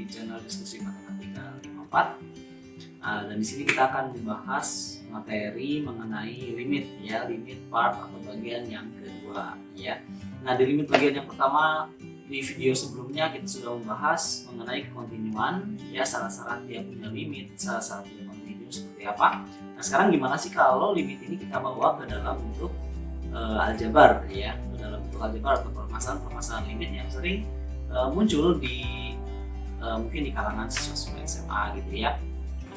di channel Diskusi Matematika 54. Dan di sini kita akan membahas materi mengenai limit ya, limit part atau bagian yang kedua ya. Nah, di limit bagian yang pertama di video sebelumnya kita sudah membahas mengenai kekontinuan ya, syarat-syarat dia punya limit, syarat-syarat dia kontinu seperti apa. Nah, sekarang gimana sih kalau limit ini kita bawa ke dalam bentuk aljabar ya, ke dalam bentuk aljabar atau permasalahan limit yang sering muncul di mungkin di kalangan siswa SMA gitu ya.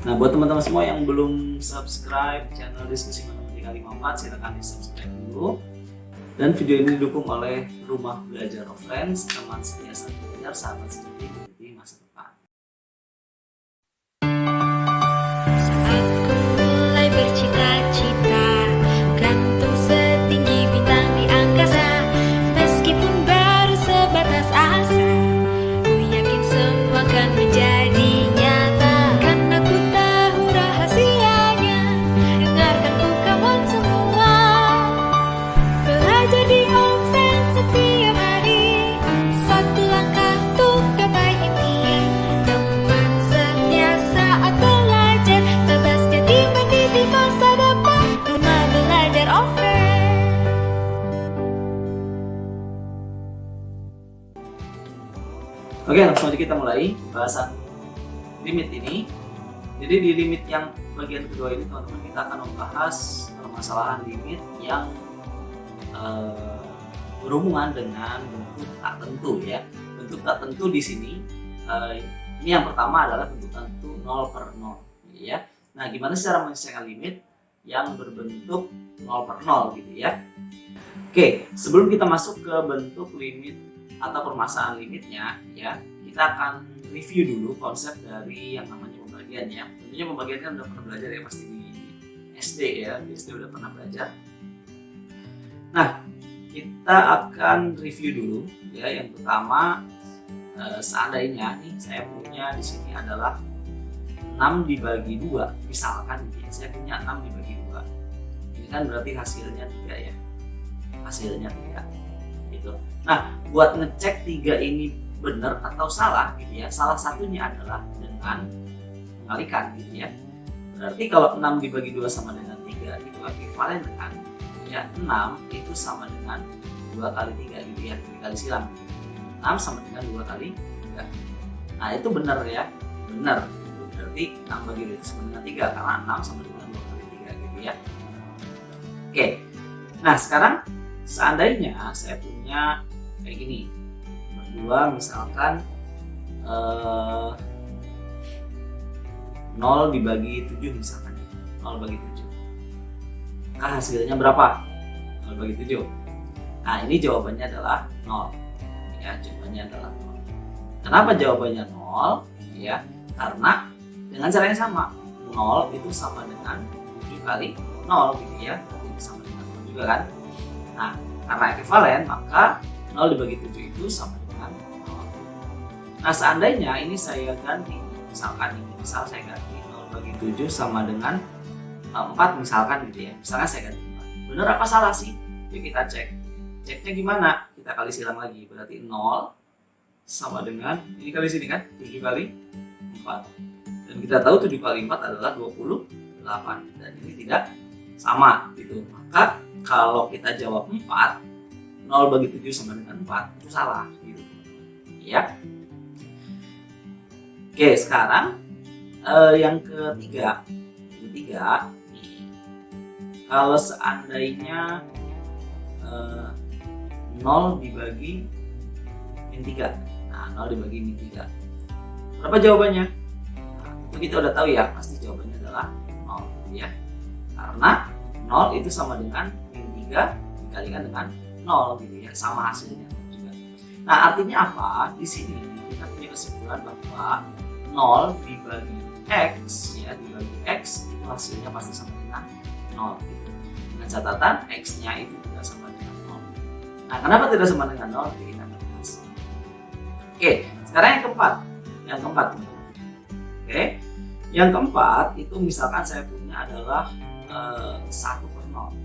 Nah, buat teman-teman semua yang belum subscribe channel Diskusi Matematika 54, silakan di subscribe dulu. Dan video ini didukung oleh Rumah Belajar of Friends, teman setia saat belajar, sahabat sejati di masa depan. Saat ku mulai bercita-cita, gantung setinggi bintang di angkasa. Meskipun baru sebatas asa, ku yakin semua akan menjadi nyata. Karena ku tahu rahasianya, dengarkan ku kawan semua. Belajar di offline setiap hari, satu langkah untuk gapai impian. Teman setia saat belajar, sahabat sejati mendidik masa depan. Rumah Belajar offline. Oke, langsung aja kita mulai pembahasan limit ini. Jadi di limit yang bagian kedua ini teman-teman, kita akan membahas permasalahan limit yang berhubungan dengan bentuk tak tentu ya. Bentuk tak tentu di sini ini yang pertama adalah bentuk tentu 0/0 ya. Nah, gimana sih cara menyelesaikan limit yang berbentuk 0/0 gitu ya. Oke, sebelum kita masuk ke bentuk limit atau permasalahan limitnya ya, kita akan review dulu konsep dari yang namanya pembagian ya. Tentunya pembagian kan udah pernah belajar ya, pasti di SD ya, di SD udah pernah belajar. Nah, kita akan review dulu ya. Yang pertama, seandainya nih saya punya di sini adalah 6 dibagi 2, misalkan ya, saya punya 6 dibagi 2. Ini kan berarti hasilnya 3 ya. Hasilnya 3 gitu. Nah, buat ngecek 3 ini benar atau salah gitu ya, salah satunya adalah dengan mengalihkan gitu ya. Berarti kalau 6 dibagi 2 sama dengan 3 itu ekuivalen dengan ya 6 itu sama dengan 2 kali 3 gitu ya, dikali silang. 6 sama dengan 2 kali 3. Nah, itu benar ya, benar. Itu berarti 6 bagi 2 itu sama dengan 3 karena 6 sama dengan 2 kali 3 gitu ya. Oke. Nah, sekarang seandainya saya punya kayak gini, berdua misalkan 0 dibagi 7 misalkan, 0 bagi 7. Maka hasilnya berapa? 0 bagi 7. Nah, ini jawabannya adalah 0 ya, jawabannya adalah 0. Kenapa jawabannya 0? Ya, karena dengan cara yang sama, 0 itu sama dengan 7 kali 0 gitu ya, itu sama dengan 0 juga kan. Nah, karena ekuivalen maka 0 dibagi 7 itu sama dengan 0. Nah, seandainya ini saya ganti, misalkan ini, misal saya ganti 0 bagi 7 sama dengan 4 misalkan gitu ya. Misalnya saya ganti 4. Benar apa salah sih? Yuk kita cek. Ceknya gimana? Kita kali silang lagi. Berarti 0 sama dengan, ini kali sini kan, 7 kali 4. Dan kita tahu 7 kali 4 adalah 28. Dan ini tidak sama gitu. Maka kalau kita jawab 4, 0 bagi 7 sama dengan 4, itu salah gitu ya. Oke, sekarang yang ketiga kalau seandainya 0 dibagi min 3. Nah, 0 dibagi min 3. Berapa jawabannya? Nah, itu kita udah tahu ya, pasti jawabannya adalah 0 ya. Karena 0 itu sama dengan min 3 dikalikan dengan 0 gitu ya, sama hasilnya juga. Nah, artinya apa? Di sini kita punya kesimpulan bahwa 0 dibagi X ya, dibagi X itu hasilnya pasti sama dengan 0 gitu. Dengan catatan X-nya itu tidak sama dengan 0. Nah, kenapa tidak sama dengan 0? Nanti kita akan bahas. Oke, sekarang yang keempat. Oke, yang keempat itu misalkan saya punya adalah 1/0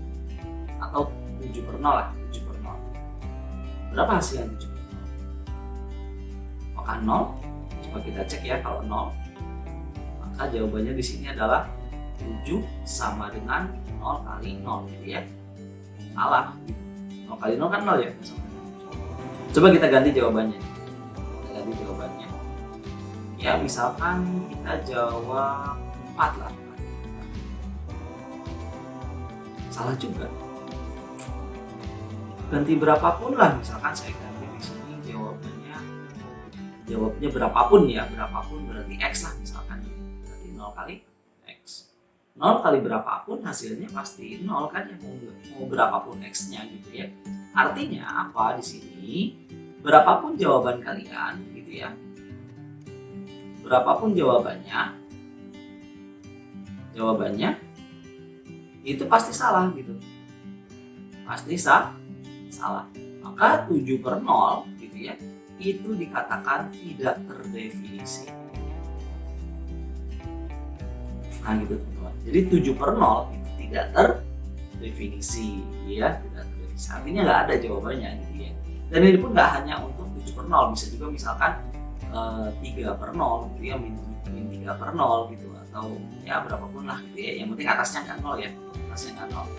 atau 7/0 lah, 7/0. Berapa hasilnya 7/0? Apakah 0? Coba kita cek ya, kalau 0 maka jawabannya di sini adalah 7 sama dengan 0 kali 0 gitu ya. Salah gitu. 0 kali 0 kan 0 ya. Coba kita ganti jawabannya. Ya misalkan kita jawab 4 lah. Salah juga. Ganti berapapun lah, misalkan saya ganti di sini jawabnya berapapun ya, berapapun berarti X lah misalkan. Berarti 0 kali X. 0 kali berapapun hasilnya pasti 0 kan ya, mau berapapun X-nya gitu ya. Artinya apa di sini? Berapapun jawaban kalian gitu ya. Berapapun jawabannya itu pasti salah gitu. Pasti salah. Maka 7/0 gitu ya, itu dikatakan tidak terdefinisi. Nah gitu teman-teman. Jadi 7/0 itu tidak terdefinisi ya, tidak terdefinisi. Artinya nggak ada jawabannya gitu ya. Dan ini pun nggak hanya untuk 7/0, bisa juga misalkan 3/0 gitu ya, min 3/0 gitu, atau ya berapapun lah gitu ya. Yang penting atasnya nggak 0 ya, atasnya nggak 0.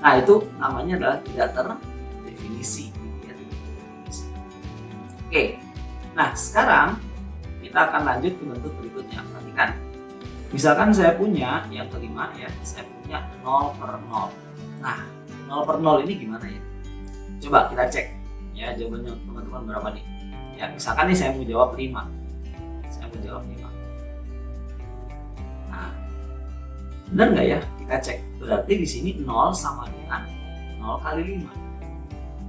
Nah itu namanya adalah tidak terdefinisi gitu ya. Oke, nah sekarang kita akan lanjut ke bentuk berikutnya. Perhatikan, misalkan saya punya yang kelima ya, saya punya 0/0. Nah 0/0 ini gimana ya? Coba kita cek ya jawabannya teman-teman berapa nih. Ya misalkan nih saya mau jawab 5. Nah benar nggak ya? Kita cek. Berarti di sini 0 sama dengan 0 kali 5.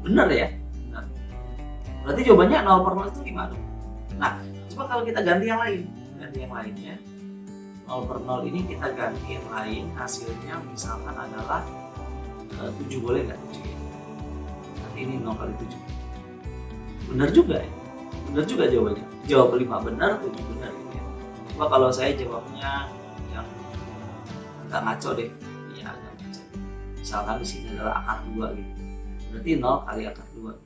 Benar ya? Benar. Berarti jawabannya 0/0 itu 5 dong. Nah coba kalau kita ganti yang lain. Ya. 0/0 ini kita ganti yang lain, hasilnya misalkan adalah 7, boleh nggak 7 ya? Nanti ini 0 kali 7. Benar juga ya? Benar juga jawabannya. Jawab 5 benar, 7 benar gitu ya. Coba kalau saya jawabnya yang agak ngaco deh. Ya agak ngaco. Misalkan di sini adalah akar 2 gitu. Berarti 0 kali akar 2.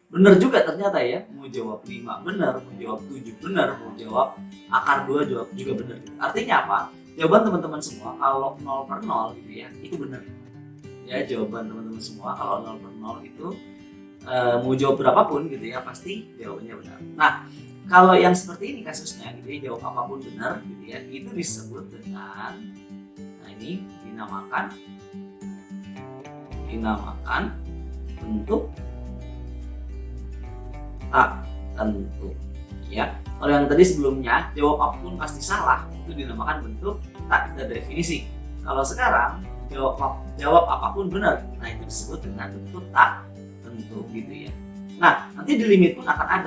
Benar juga ternyata ya. Mau jawab 5 benar, mau jawab 7 benar, mau jawab akar 2 jawab juga benar gitu. Artinya apa? Jawaban teman-teman semua kalau 0/0 gitu ya, itu benar. Ya jawaban teman-teman semua kalau 0/0 itu mau jawab berapapun gitu ya, pasti jawabannya benar. Nah kalau yang seperti ini kasusnya gitu ya, jawab apapun benar gitu ya, itu disebut dengan, nah ini dinamakan bentuk tak tentu ya. Kalau yang tadi sebelumnya jawab apapun pasti salah, itu dinamakan bentuk tak terdefinisi. Kalau sekarang jawab apapun benar, nah itu disebut dengan bentuk tak tentu gitu ya. Nah nanti di limit pun akan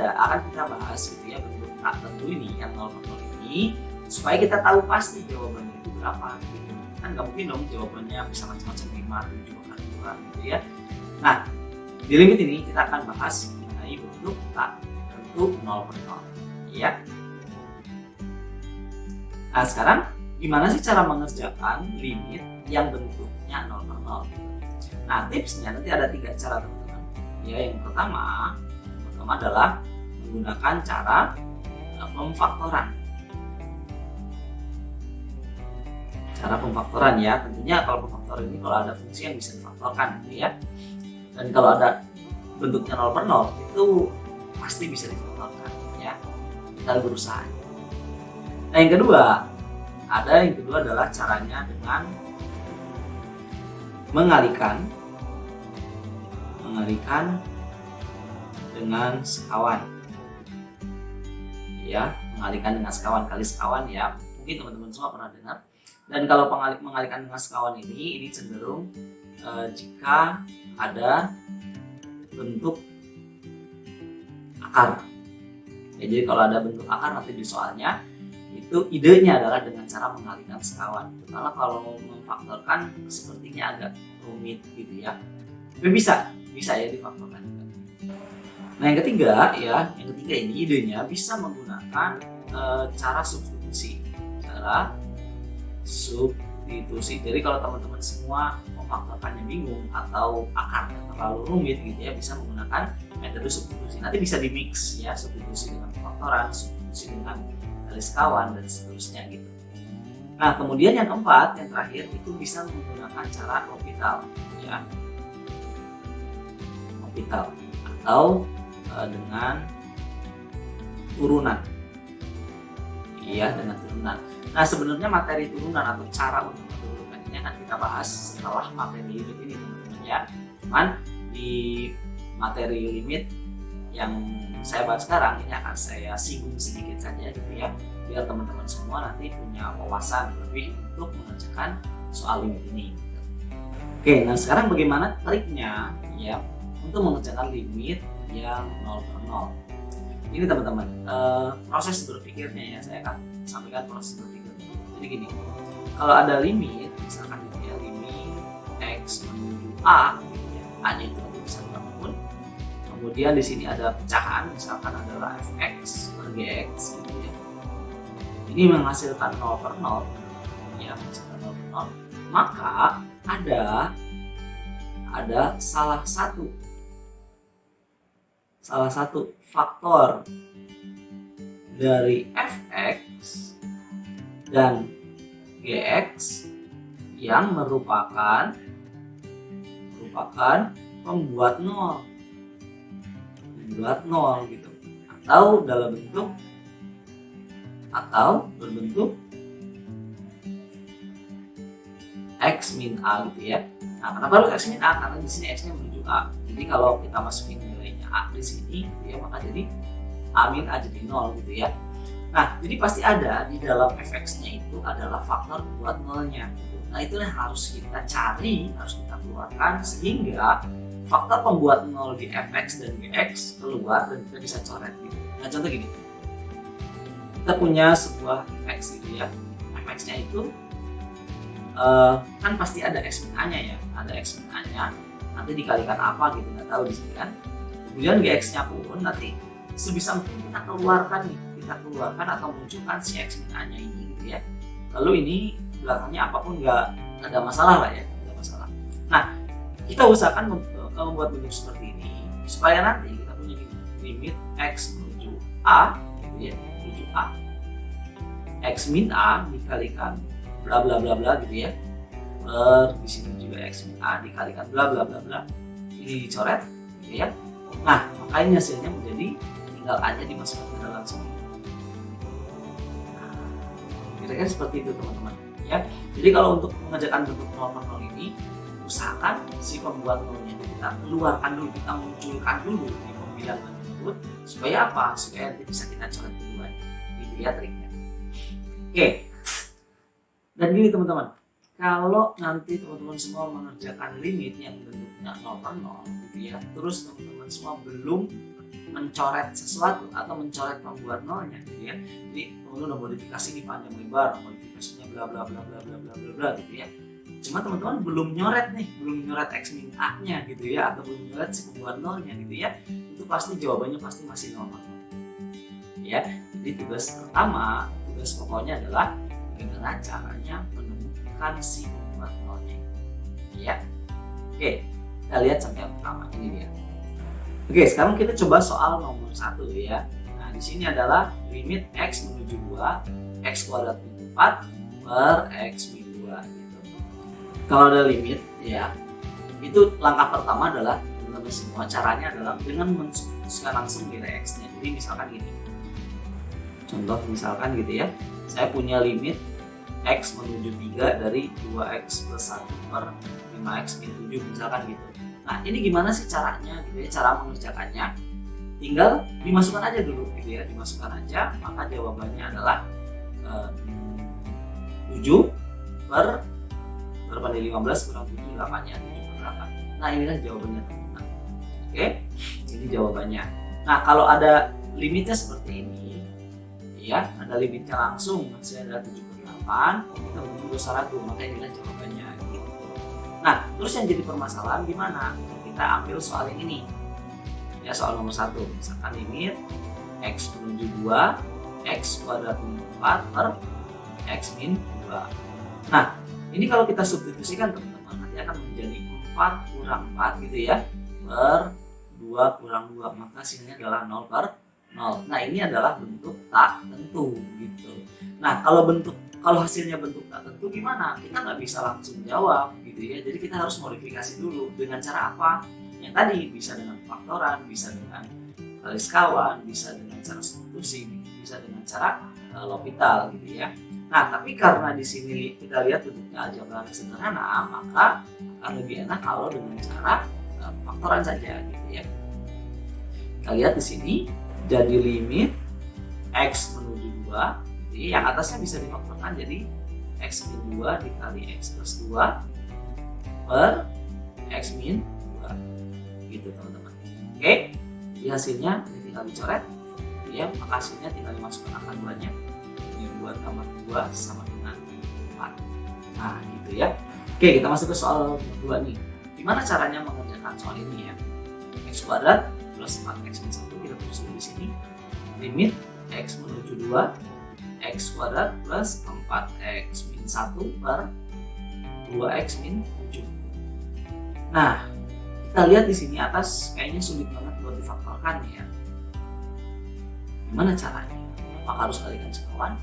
kita bahas gitu ya, bentuk tak tentu ini yang 0/0 ini, supaya kita tahu pasti jawabannya itu berapa gitu. Kan nggak mungkin dong jawabannya bisa macam-macam 5, 7, bahkan 2 gitu ya. Nah di limit ini kita akan bahas mengenai bentuk tak tentu 0/0 ya. Nah sekarang gimana sih cara mengerjakan limit yang bentuknya 0/0 gitu. Nah tipsnya nanti ada 3 cara teman-teman ya. Yang pertama adalah menggunakan cara pemfaktoran. Cara pemfaktoran ya, tentunya kalau pemfaktoran ini kalau ada fungsi yang bisa difaktorkan gitu ya. Dan kalau ada bentuknya 0/0 itu pasti bisa difaktorkan ya. Kita berusaha. Nah yang kedua adalah caranya dengan mengalihkan dengan sekawan ya, mengalihkan dengan sekawan kali sekawan ya, mungkin teman-teman semua pernah dengar. Dan kalau mengalihkan dengan sekawan ini cenderung jika ada bentuk akar ya. Jadi kalau ada bentuk akar nanti di soalnya itu idenya adalah dengan cara mengalihkan sekawan gitu. Karena kalau memfaktorkan sepertinya agak rumit gitu ya, tapi bisa ya difaktorkan juga. Nah yang ketiga ini idenya bisa menggunakan cara substitusi. Jadi kalau teman-teman semua memfaktorkannya bingung atau akarnya terlalu rumit gitu ya, bisa menggunakan metode substitusi. Nanti bisa di mix ya, substitusi dengan pemfaktoran, substitusi substitusi dengan garis kawan dan seterusnya gitu. Nah, kemudian yang keempat, yang terakhir itu bisa menggunakan cara L'Hopital ya. L'Hopital atau dengan turunan. Iya, dengan turunan. Nah, sebenarnya materi turunan atau cara untuk menurunkan ini akan kita bahas setelah materi limit ini teman-teman ya. Cuman di materi limit yang saya bahas sekarang ini akan saya singgung sedikit saja gitu ya, biar teman-teman semua nanti punya wawasan lebih untuk mengerjakan soal limit ini. Oke, nah sekarang bagaimana triknya ya untuk mengerjakan limit yang 0 per 0. Ini teman-teman, proses berpikirnya ya, saya akan sampaikan proses berpikirnya. Jadi gini, kalau ada limit, misalkan gitu ya, limit x menuju a, gitu ya, a-nya itu nanti bisa berapapun. Kemudian di sini ada pecahan, misalkan adalah fx per gx, gitu ya. Ini menghasilkan 0 per 0, ya, menghasilkan 0 per 0. Maka ada salah satu faktor dari fx dan gx yang merupakan pembuat 0 gitu, atau berbentuk x min a gitu ya. Nah, kenapa harus x min a? Karena di sini x-nya menuju a. Jadi kalau kita masukin nilainya a di sini, gitu ya, maka jadi a min a jadi 0 gitu ya. Nah, jadi pasti ada di dalam fx-nya itu adalah faktor pembuat 0-nya. Gitu. Nah, itulah yang harus kita cari, harus kita keluarkan sehingga faktor pembuat 0 di fx dan gx keluar dan kita bisa coret gitu. Nah, contoh gini. Kita punya sebuah fx gitu ya. Fx-nya itu kan pasti ada x min a-nya ya, ada x min a-nya, nanti dikalikan apa gitu, nggak tahu di sini kan. Kemudian gx-nya pun nanti sebisa mungkin kita keluarkan atau munculkan si x min a-nya ini gitu ya. Lalu ini belakangnya apapun nggak ada masalah lah ya, nggak ada masalah. Nah, kita usahakan membuat bentuk seperti ini supaya nanti kita punya limit x menuju a gitu ya, menuju a, x min a dikalikan bla bla bla bla gitu ya, per di sini juga x min a dikalikan bla bla bla bla, ini dicoret gitu ya. Nah, makanya hasilnya menjadi tinggal a-nya dimasukkan ke dalam sini. Nah, kira-kira seperti itu teman-teman ya. Jadi kalau untuk mengerjakan bentuk 0 per 0 ini, usahakan si pembuat 0-nya itu kita keluarkan dulu, kita munculkan dulu di pembilangan tersebut, supaya apa? Supaya nanti bisa kita coret duluan. Gitu ya triknya. Oke. Dan gini teman-teman, kalau nanti teman-teman semua mengerjakan limit yang bentuknya 0 per 0 gitu ya, terus teman-teman semua belum mencoret sesuatu atau mencoret pembuat 0-nya gitu ya. Jadi teman-teman udah modifikasi di panjang lebar, modifikasinya bla bla bla bla bla bla bla bla gitu ya. Cuma teman-teman belum nyoret x min a-nya gitu ya, atau belum nyoret si pembuat 0-nya gitu ya. Itu pasti jawabannya pasti masih 0 per 0. Ya, jadi tugas pokoknya adalah bagaimana caranya menemukan si pembuat 0-nya ya. Oke, kita lihat sampai yang pertama ini dia. Oke, sekarang kita coba soal nomor 1 ya. Nah, di sini adalah limit x menuju 2 x kuadrat min 4 per x min 2 gitu. Kalau ada limit ya, itu langkah pertama adalah teman-teman semua caranya adalah dengan mensubstitusikan langsung nilai x-nya. Jadi misalkan gini. Contoh misalkan gitu ya. Saya punya limit x menuju 3 dari 2x plus 1 per 5x min 7 misalkan gitu. Nah, ini gimana sih caranya gitu ya, cara mengerjakannya? Tinggal dimasukkan aja dulu gitu ya, dimasukkan aja, maka jawabannya adalah 7 per berapa nih, 15 kurang 7, 8-nya 7 per 8. Nah, inilah jawabannya teman-teman. Oke, ini jawabannya. Nah, kalau ada limitnya seperti ini ya, ada limitnya langsung, masih ada 7 per 8, kita berusaha ragu, maka inilah jawabannya gitu. Nah, terus yang jadi permasalahan gimana? Kita ambil soal yang ini ya, soal nomor 1, misalkan limit x menuju 2 x kuadrat min 4 per x min 2. Nah, ini kalau kita substitusikan teman-teman, nanti akan menjadi 4 kurang 4 gitu ya, per 2 kurang 2, maka hasilnya adalah 0 per 0. Nah, ini adalah bentuk tak tentu gitu. Nah, kalau hasilnya bentuk tak tentu gimana? Kita nggak bisa langsung jawab gitu ya. Jadi kita harus modifikasi dulu. Dengan cara apa? Yang tadi bisa dengan faktoran, bisa dengan kali sekawan, bisa dengan cara substitusi, bisa dengan cara L'Hopital gitu ya. Nah, tapi karena di sini kita lihat bentuknya aljabar sederhana, maka akan lebih enak kalau dengan cara faktoran saja gitu ya. Kita lihat di sini jadi limit x menuju 2, jadi yang atasnya bisa difaktorkan jadi x min 2 dikali x plus 2 per x min 2 gitu teman-teman. Oke, jadi hasilnya ini tinggal dicoret ya, maka hasilnya tinggal dimasukkan angka 2-nya. Ini 2 tambah 2 sama dengan 4. Nah gitu ya. Oke, kita masuk ke soal kedua nih. Gimana caranya mengerjakan soal ini ya? X kuadrat plus 4x min 1 kita tulis di sini. Limit x menuju 2 x kuadrat plus 4x min 1 per 2x min 7. Nah, kita lihat di sini atas kayaknya sulit banget buat difaktorkan ya. Gimana caranya? Apakah harus kalikan sekawan?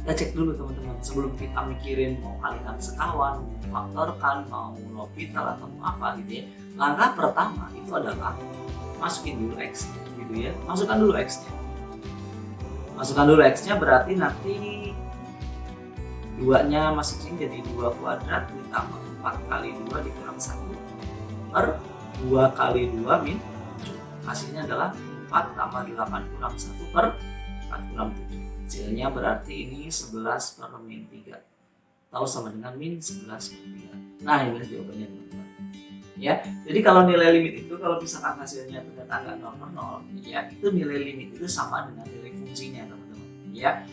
Kita cek dulu teman-teman sebelum kita mikirin mau kalikan sekawan, mau faktorkan, mau L'Hopital atau mau apa gitu ya. Langkah pertama itu adalah masukin dulu x gitu ya. Masukkan dulu x-nya. Masukkan dulu x-nya berarti nanti 2-nya masuk sini jadi 2 kuadrat ditambah 4 kali 2 dikurang 1 per 2 kali 2 min 7. Hasilnya adalah 4 tambah 8 kurang 1 per 4 kurang 7. Hasilnya berarti ini 11 per min 3 atau sama dengan min 11 per 3. Nah ini jawabannya teman-teman ya. Jadi kalau nilai limit itu kalau misalkan hasilnya ternyata nggak 0 per 0 ya, itu nilai limit itu sama dengan nilai fungsinya teman-teman ya.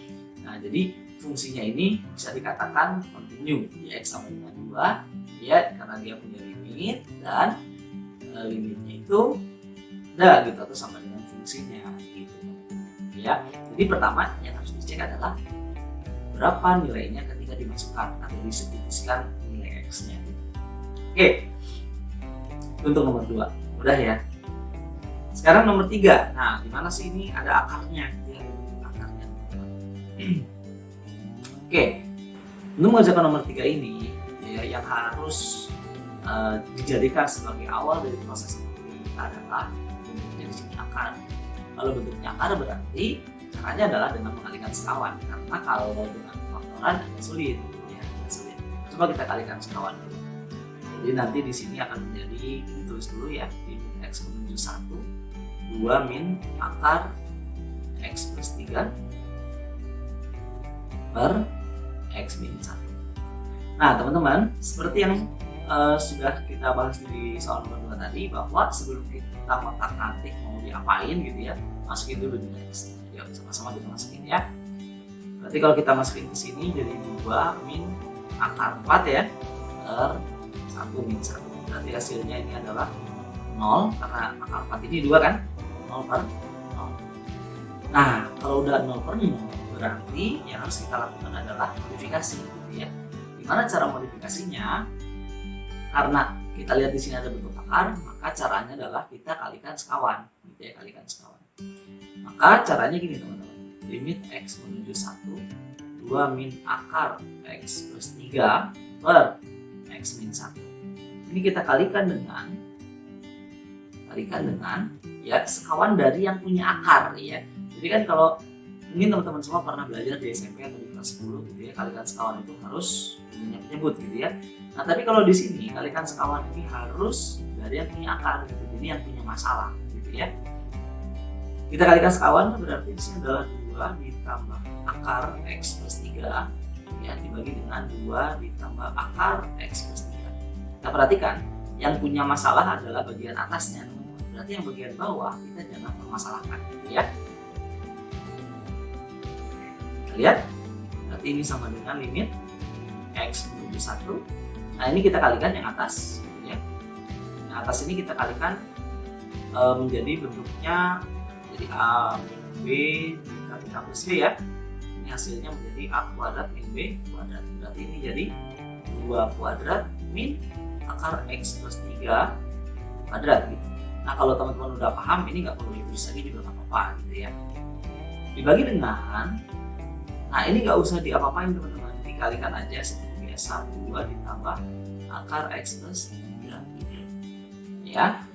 Nah jadi fungsinya ini bisa dikatakan continue ya, x sama dengan 2 ya, karena dia punya limit dan limitnya itu ada gitu atau sama dengan fungsinya gitu ya. Jadi pertama yang harus dicek adalah berapa nilainya ketika dimasukkan atau disubstitusikan nilai x-nya gitu. Oke, untuk nomor 2 udah ya. Sekarang nomor 3. Nah, gimana sih ini ada akarnya ya, akarnya teman-teman. Oke, untuk mengerjakan nomor 3 ini ya, yang harus dijadikan sebagai awal dari proses kita adalah bentuknya di sini akar. Kalau bentuknya akar berarti caranya adalah dengan mengalihkan sekawan, karena kalau dengan faktoran agak sulit ya, agak sulit. Coba kita kalikan sekawan dulu. Jadi nanti di sini akan menjadi, ini tulis dulu ya, limit x menuju 1 2 min akar x plus 3 per x min 1. Nah teman-teman, seperti yang sudah kita bahas di soal nomor 2 tadi, bahwa sebelum kita ngotak-ngatik mau diapain gitu ya, masukin dulu nilai x. Yuk sama-sama kita masukin ya. Berarti kalau kita masukin ke sini jadi 2 min akar 4 ya per 1 min 1. Berarti hasilnya ini adalah 0 karena akar 4 ini 2 kan, 0 per 0. Nah kalau udah 0 per 0 berarti yang harus kita lakukan adalah modifikasi gitu ya. Gimana cara modifikasinya? Karena kita lihat di sini ada bentuk akar, maka caranya adalah kita kalikan sekawan gitu ya, kalikan sekawan. Maka caranya gini teman-teman, limit x menuju 1 2 min akar x plus 3 per x min 1. Ini kita kalikan dengan ya sekawan dari yang punya akar ya. Jadi kan kalau mungkin teman-teman semua pernah belajar di SMP atau di kelas 10 gitu ya, kalikan sekawan itu harus menyebut gitu ya. Nah tapi kalau di sini kalikan sekawan ini harus dari yang punya akar gitu, jadi yang punya masalah gitu ya. Kita kalikan sekawan berarti di sini adalah 2 ditambah akar x plus 3 ya dibagi dengan 2 ditambah akar x plus 3. Kita perhatikan yang punya masalah adalah bagian atasnya, berarti yang bagian bawah kita jangan permasalahkan gitu ya. Kita lihat berarti ini sama dengan limit x menuju 1. Nah ini kita kalikan yang atas gitu ya. Yang atas ini kita kalikan menjadi bentuknya jadi a min b dikali a plus b ya. Ini hasilnya menjadi a kuadrat min b kuadrat. Berarti ini jadi 2 kuadrat min akar x plus 3 kuadrat gitu. Nah kalau teman-teman udah paham, ini nggak perlu ditulis lagi juga nggak apa-apa gitu ya. Dibagi dengan, nah ini nggak usah diapa-apain teman-teman, dikalikan aja seperti biasa, 2 ditambah akar X plus 3 gitu. Ya,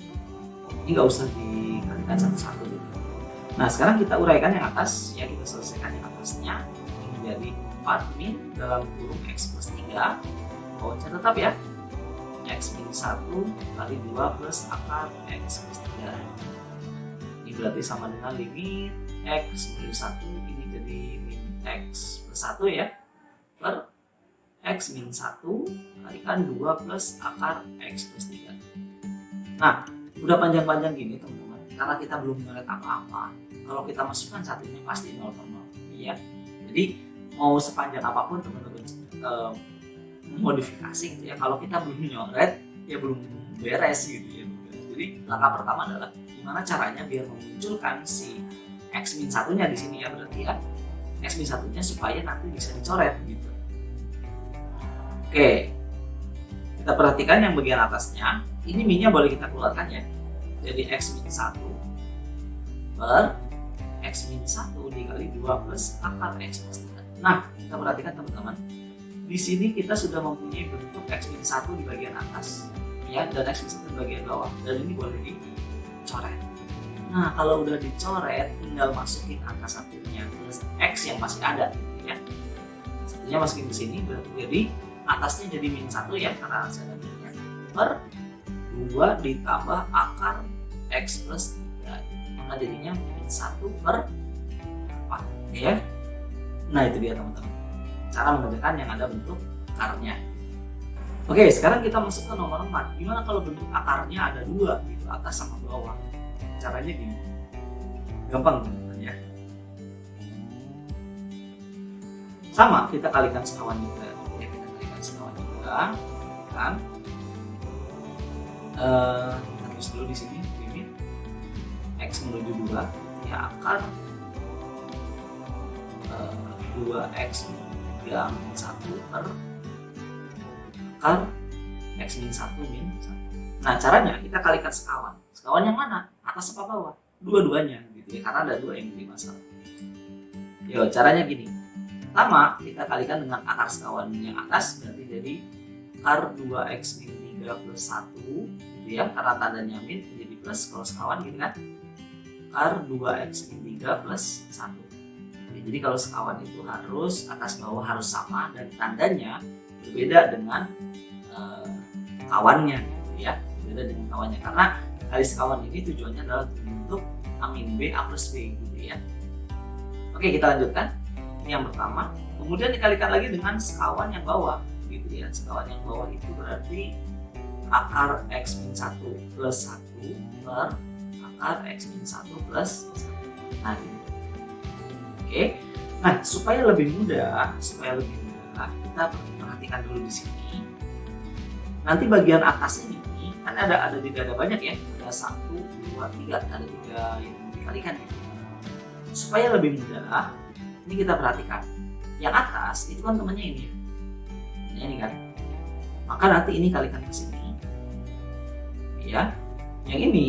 ini nggak usah dikalikan satu-satu gitu. Nah sekarang kita uraikan yang atas, ya kita selesaikan yang atasnya. Ini menjadi 4 min dalam kurung X plus 3, bawahnya tetap ya, X min 1 kali 2 plus akar X plus 3. Ini berarti sama dengan limit X min 1, ini jadi min X plus 1 ya, per X min 1 kalikan 2 plus akar X plus 3. Nah udah panjang-panjang gini teman-teman, karena kita belum ngelet apa-apa, kalau kita masukkan satunya pasti 0 per 0 ya. Jadi mau sepanjang apapun teman-teman modifikasi gitu ya, kalau kita belum nyoret ya belum beres gitu ya. Jadi langkah pertama adalah gimana caranya biar memunculkan si X min satunya di sini ya, berarti ya X min satunya supaya nanti bisa dicoret gitu. Oke, kita perhatikan yang bagian atasnya, ini minnya boleh kita keluarkan ya, jadi X min 1 per X min 1 dikali 2 plus akar X plus 3. Nah kita perhatikan teman-teman, di sini kita sudah mempunyai bentuk X min 1 di bagian atas ya, dan X min 1 di bagian bawah, dan ini boleh dicoret. Nah kalau udah dicoret, tinggal masukin angka satunya plus X yang masih ada gitu ya. Satunya masukin ke sini, berarti jadi atasnya jadi min 1 ya, karena saya ada minnya, per 2 ditambah akar X plus 3, maka jadinya min 1 per 4 ya. Nah itu dia teman-teman, cara mengerjakan yang ada bentuk akarnya. Oke, sekarang kita masuk ke nomor 4. Gimana kalau bentuk akarnya ada 2 gitu, atas sama bawah? Caranya gini, gampang teman-teman ya. Sama, kita kalikan sekawan juga ya, kita kalikan sekawan juga kan. Kita tulis dulu di sini limit X menuju 2 ya, akar 2X min 3 min 1 per akar X min 1 min 1. Nah caranya kita kalikan sekawan. Sekawan yang mana? Atas apa bawah? Dua-duanya gitu ya, karena ada 2 yang jadi masalah. Yo, caranya gini. Pertama kita kalikan dengan akar sekawan yang atas, berarti jadi akar 2X min 3 plus 1 gitu ya, karena tandanya min jadi plus kalau sekawan gitu kan. Akar 2X min 3 plus 1. Jadi kalau sekawan itu harus atas bawah harus sama dan tandanya berbeda dengan kawannya gitu ya, berbeda dengan kawannya, karena kali sekawan ini tujuannya adalah untuk A min B A plus B gitu ya. Oke, kita lanjutkan. Ini yang pertama, kemudian dikalikan lagi dengan sekawan yang bawah gitu ya. Sekawan yang bawah itu berarti akar X min 1 plus 1 per akar X min 1 plus 1. Nah gitu. Oke, nah supaya lebih mudah, kita perhatikan dulu di sini. Nanti bagian atas ini kan ada juga ada banyak ya, ada 1, 2, 3, ada 3 yang dikalikan. Supaya lebih mudah, ini kita perhatikan. Yang atas itu kan temannya ini ya, ini kan. Maka nanti ini kalikan ke sini, ya. Yang ini,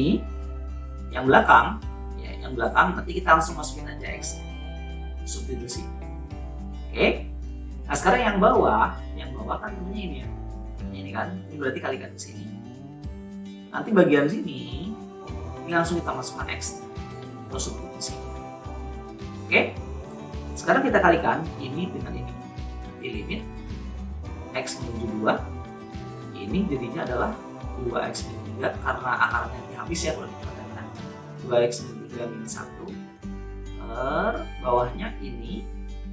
yang belakang nanti kita langsung masukin aja X. Substitusi. Oke. Nah sekarang yang bawah kan temennya ini ya. Ini kan, ini berarti kalikan ke sini. Nanti bagian sini ini langsung kita masukkan X atau substitusi. Oke. Sekarang kita kalikan ini dengan ini. Nanti limit X menuju 2. Ini jadinya adalah 2X min 3 karena akarnya habis ya kalau dikatakan. 2X min 3 min 1 per bawahnya ini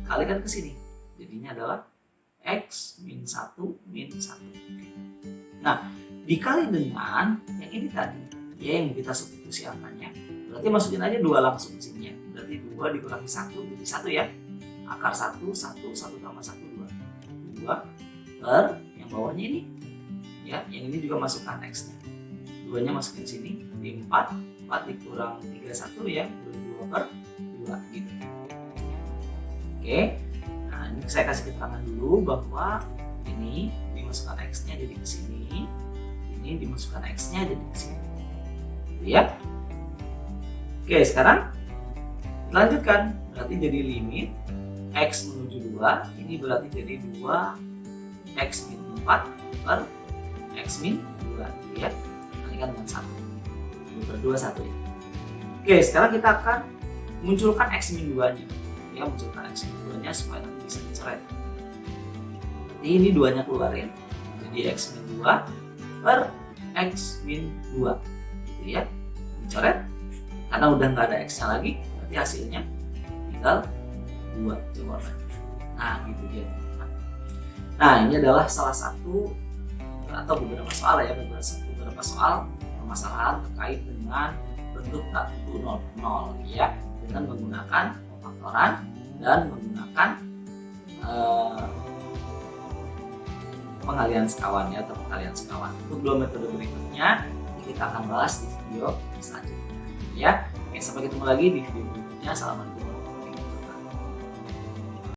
kalikan ke sini, jadinya adalah X min 1 min 1. Nah dikali dengan yang ini tadi ya, yang kita substitusi angkanya, berarti masukin aja 2 langsung di sini ya, berarti 2 dikurangi 1 jadi 1 ya, akar 1 tambah 1 2 per yang bawahnya ini ya, yang ini juga masukkan X nya, 2 nya masukin sini di 4 dikurang 3 1 ya, 2 per 2 gitu. Oke, nah ini saya kasih keterangan dulu bahwa ini dimasukkan X nya jadi ke sini, ini dimasukkan X nya jadi ke sini. gitu ya. Oke, sekarang kita lanjutkan. Berarti jadi limit X menuju 2, ini berarti jadi 2X min 4 per X min 2 gitu ya. Kalikan dengan 1. 2 per 2, 1 ya. Oke, sekarang kita akan munculkan X min 2 nya ya, munculkan X min 2 nya supaya nanti bisa dicoret. Jadi ini 2 nya keluarin, jadi X min 2 per X min 2 gitu ya, dicoret. Karena udah nggak ada X nya lagi, berarti hasilnya tinggal 2 coba. Nah gitu dia. Nah ini adalah salah satu atau beberapa soal ya, beberapa soal permasalahan terkait dengan bentuk tak tentu 0 per 0 ya, dengan menggunakan pemfaktoran dan menggunakan pengalihan sekawan ya, atau pengalihan sekawan. Untuk 2 metode berikutnya kita akan bahas di video selanjutnya ya. Oke, sampai ketemu lagi di video berikutnya. Assalamualaikum.